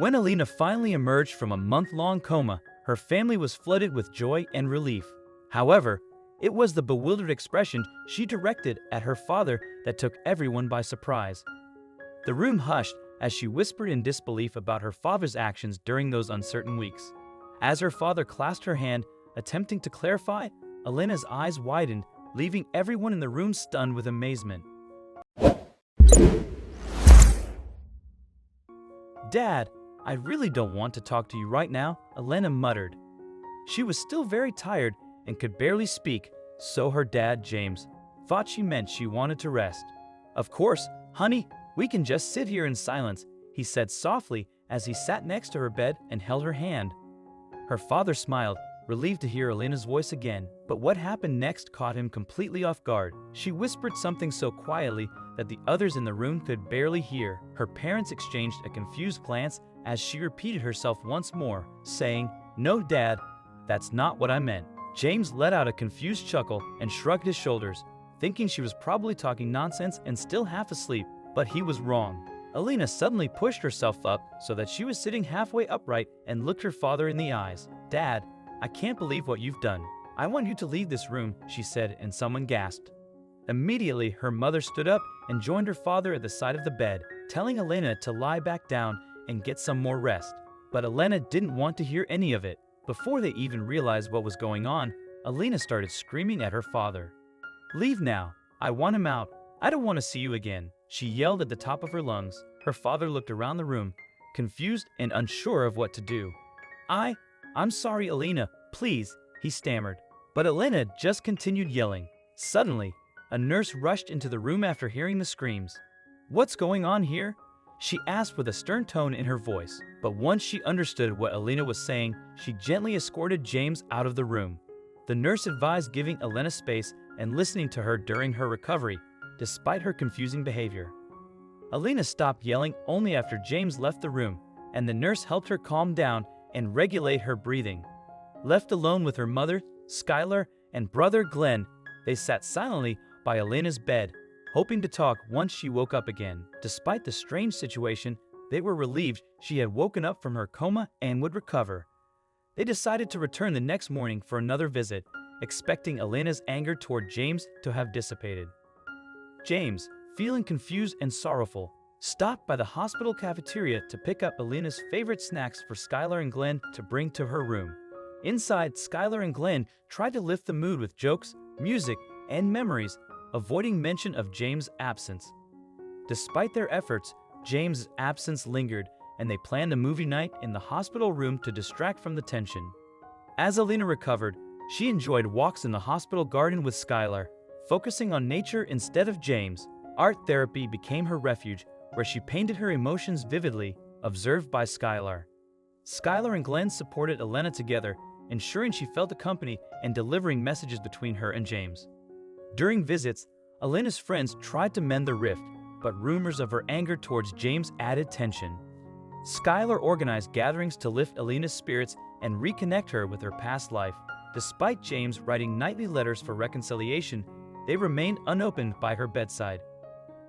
When Alina finally emerged from a month-long coma, her family was flooded with joy and relief. However, it was the bewildered expression she directed at her father that took everyone by surprise. The room hushed as she whispered in disbelief about her father's actions during those uncertain weeks. As her father clasped her hand, attempting to clarify, Alina's eyes widened, leaving everyone in the room stunned with amazement. "Dad, I really don't want to talk to you right now," Alina muttered. She was still very tired and could barely speak, so her dad, James, thought she meant she wanted to rest. "Of course, honey, we can just sit here in silence," he said softly as he sat next to her bed and held her hand. Her father smiled, relieved to hear Alina's voice again, but what happened next caught him completely off guard. She whispered something so quietly that the others in the room could barely hear. Her parents exchanged a confused glance as she repeated herself once more, saying, "No, Dad, that's not what I meant." James let out a confused chuckle and shrugged his shoulders, thinking she was probably talking nonsense and still half asleep, but he was wrong. Alina suddenly pushed herself up so that she was sitting halfway upright and looked her father in the eyes. "Dad, I can't believe what you've done. I want you to leave this room," she said, and someone gasped. Immediately, her mother stood up and joined her father at the side of the bed, telling Alina to lie back down and get some more rest. But Alina didn't want to hear any of it. Before they even realized what was going on, Alina started screaming at her father. "Leave now. I want him out. I don't want to see you again," she yelled at the top of her lungs. Her father looked around the room, confused and unsure of what to do. I'm sorry, Alina, please," he stammered. But Alina just continued yelling. Suddenly, a nurse rushed into the room after hearing the screams. "What's going on here?" she asked with a stern tone in her voice. But once she understood what Alina was saying, she gently escorted James out of the room. The nurse advised giving Alina space and listening to her during her recovery, despite her confusing behavior. Alina stopped yelling only after James left the room, and the nurse helped her calm down and regulate her breathing. Left alone with her mother, Skylar, and brother Glenn, they sat silently by Alina's bed, hoping to talk once she woke up again. Despite the strange situation, they were relieved she had woken up from her coma and would recover. They decided to return the next morning for another visit, expecting Alina's anger toward James to have dissipated. James, feeling confused and sorrowful, stopped by the hospital cafeteria to pick up Alina's favorite snacks for Skylar and Glenn to bring to her room. Inside, Skylar and Glenn tried to lift the mood with jokes, music, and memories, avoiding mention of James' absence. Despite their efforts, James' absence lingered, and they planned a movie night in the hospital room to distract from the tension. As Alina recovered, she enjoyed walks in the hospital garden with Skylar, focusing on nature instead of James. Art therapy became her refuge, where she painted her emotions vividly, observed by Skylar. Skylar and Glenn supported Alina together, ensuring she felt the company and delivering messages between her and James. During visits, Alina's friends tried to mend the rift, but rumors of her anger towards James added tension. Skylar organized gatherings to lift Alina's spirits and reconnect her with her past life. Despite James writing nightly letters for reconciliation, they remained unopened by her bedside.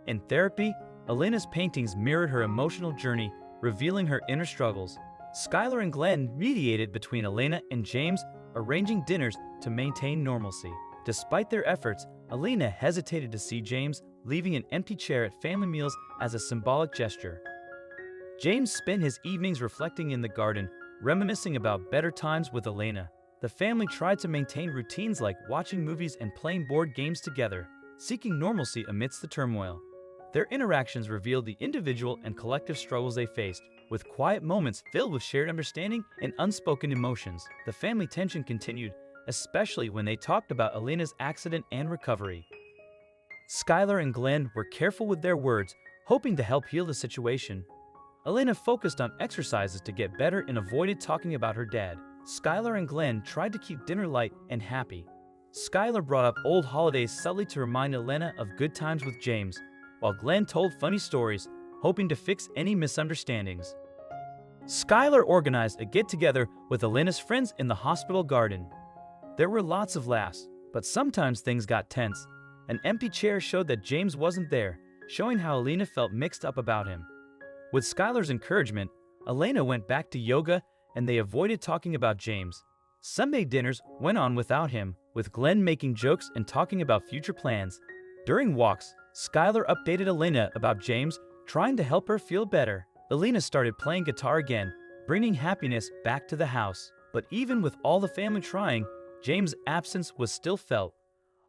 In therapy, Alina's paintings mirrored her emotional journey, revealing her inner struggles. Skylar and Glenn mediated between Alina and James, arranging dinners to maintain normalcy. Despite their efforts, Alina hesitated to see James, leaving an empty chair at family meals as a symbolic gesture. James spent his evenings reflecting in the garden, reminiscing about better times with Alina. The family tried to maintain routines like watching movies and playing board games together, seeking normalcy amidst the turmoil. Their interactions revealed the individual and collective struggles they faced, with quiet moments filled with shared understanding and unspoken emotions. The family tension continued, especially when they talked about Alina's accident and recovery. Skylar and Glenn were careful with their words, hoping to help heal the situation. Alina focused on exercises to get better and avoided talking about her dad. Skylar and Glenn tried to keep dinner light and happy. Skylar brought up old holidays subtly to remind Alina of good times with James, while Glenn told funny stories, hoping to fix any misunderstandings. Skylar organized a get-together with Alina's friends in the hospital garden. There were lots of laughs, but sometimes things got tense. An empty chair showed that James wasn't there, showing how Alina felt mixed up about him. With Skylar's encouragement, Elena went back to yoga and they avoided talking about James. Sunday dinners went on without him, with Glenn making jokes and talking about future plans. During walks, Skylar updated Elena about James, trying to help her feel better. Elena started playing guitar again, bringing happiness back to the house. But even with all the family trying, James' absence was still felt.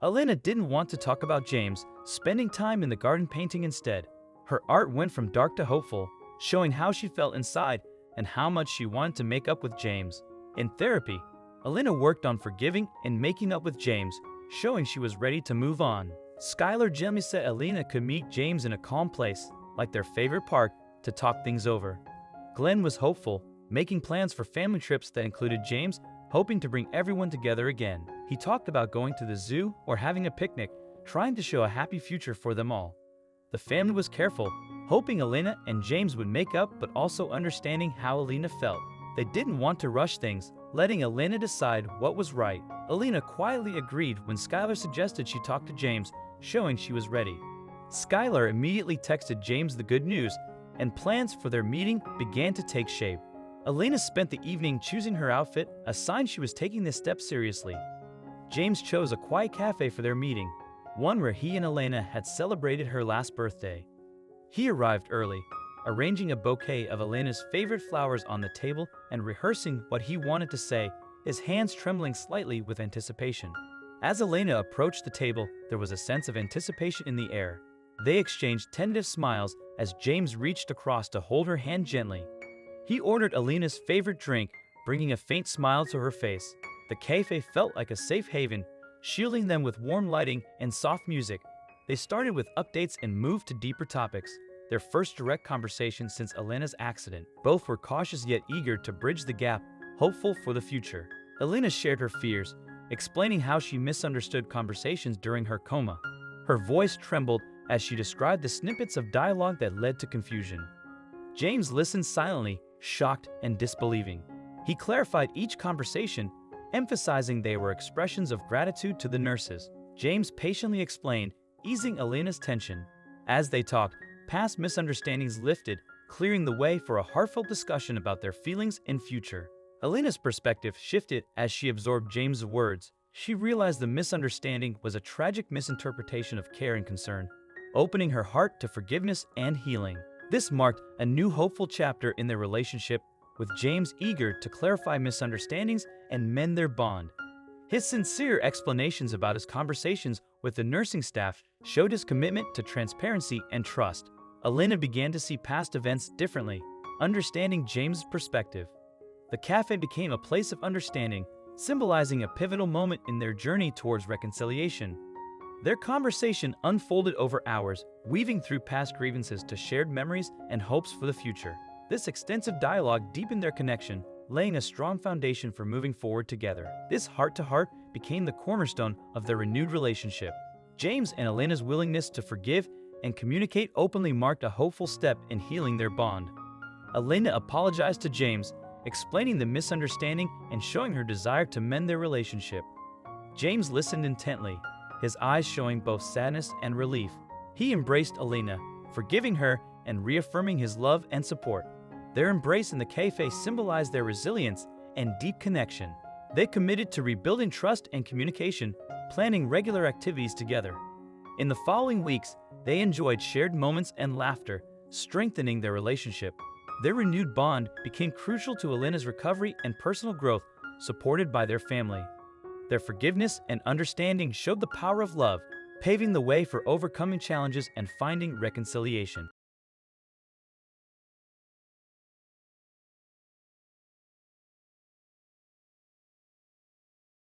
Elena didn't want to talk about James, spending time in the garden painting instead. Her art went from dark to hopeful, showing how she felt inside and how much she wanted to make up with James. In therapy, Elena worked on forgiving and making up with James, showing she was ready to move on. Skylar gently said Elena could meet James in a calm place, like their favorite park, to talk things over. Glenn was hopeful, making plans for family trips that included James, hoping to bring everyone together again. He talked about going to the zoo or having a picnic, trying to show a happy future for them all. The family was careful, hoping Elena and James would make up but also understanding how Elena felt. They didn't want to rush things, letting Elena decide what was right. Elena quietly agreed when Skylar suggested she talk to James, showing she was ready. Skylar immediately texted James the good news, and plans for their meeting began to take shape. Elena spent the evening choosing her outfit, a sign she was taking this step seriously. James chose a quiet cafe for their meeting, one where he and Elena had celebrated her last birthday. He arrived early, arranging a bouquet of Elena's favorite flowers on the table and rehearsing what he wanted to say, his hands trembling slightly with anticipation. As Elena approached the table, there was a sense of anticipation in the air. They exchanged tentative smiles as James reached across to hold her hand gently. He ordered Elena's favorite drink, bringing a faint smile to her face. The cafe felt like a safe haven, shielding them with warm lighting and soft music. They started with updates and moved to deeper topics, their first direct conversation since Elena's accident. Both were cautious yet eager to bridge the gap, hopeful for the future. Elena shared her fears, explaining how she misunderstood conversations during her coma. Her voice trembled as she described the snippets of dialogue that led to confusion. James listened silently, shocked and disbelieving. He clarified each conversation, emphasizing they were expressions of gratitude to the nurses. James patiently explained, easing Elena's tension. As they talked, past misunderstandings lifted, clearing the way for a heartfelt discussion about their feelings and future. Elena's perspective shifted as she absorbed James' words. She realized the misunderstanding was a tragic misinterpretation of care and concern, opening her heart to forgiveness and healing. This marked a new hopeful chapter in their relationship, with James eager to clarify misunderstandings and mend their bond. His sincere explanations about his conversations with the nursing staff showed his commitment to transparency and trust. Elena began to see past events differently, understanding James' perspective. The cafe became a place of understanding, symbolizing a pivotal moment in their journey towards reconciliation. Their conversation unfolded over hours, weaving through past grievances to shared memories and hopes for the future. This extensive dialogue deepened their connection, laying a strong foundation for moving forward together. This heart-to-heart became the cornerstone of their renewed relationship. James and Elena's willingness to forgive and communicate openly marked a hopeful step in healing their bond. Elena apologized to James, explaining the misunderstanding and showing her desire to mend their relationship. James listened intently, his eyes showing both sadness and relief. He embraced Elena, forgiving her and reaffirming his love and support. Their embrace in the cafe symbolized their resilience and deep connection. They committed to rebuilding trust and communication, planning regular activities together. In the following weeks, they enjoyed shared moments and laughter, strengthening their relationship. Their renewed bond became crucial to Elena's recovery and personal growth, supported by their family. Their forgiveness and understanding showed the power of love, paving the way for overcoming challenges and finding reconciliation.